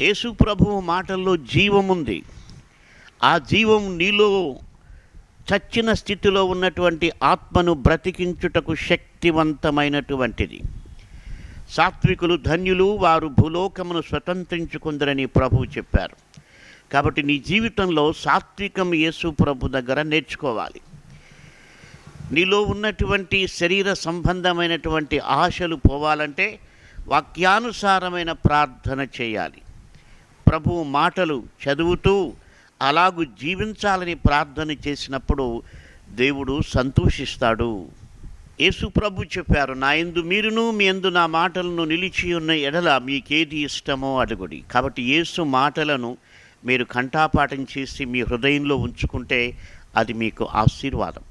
యేసు ప్రభువు మాటల్లో జీవముంది. ఆ జీవం నీలో చచ్చిన స్థితిలో ఉన్నటువంటి ఆత్మను బ్రతికించుటకు శక్తివంతమైనటువంటిది. సాత్వికులు ధన్యులు, వారు భూలోకమును స్వతంత్రించుకుందరని ప్రభువు చెప్పారు. కాబట్టి నీ జీవితంలో సాత్వికం యేసు ప్రభు దగ్గర నేర్చుకోవాలి. నీలో ఉన్నటువంటి శరీర సంబంధమైనటువంటి ఆశలు పోవాలంటే వాక్యానుసారమైన ప్రార్థన చేయాలి. ప్రభువు మాటలు చదువుతూ అలాగూ జీవించాలని ప్రార్థన చేసినప్పుడు దేవుడు సంతోషిస్తాడు. యేసు ప్రభు చెప్పారు, నా యందు మీరును మీ యందు నా మాటలను నిలిచి ఉన్న ఎడల మీకేది ఇష్టమో అడుగుడి. కాబట్టి యేసు మాటలను మీరు కంఠాపాఠం చేసి మీ హృదయంలో ఉంచుకుంటే అది మీకు ఆశీర్వాదం.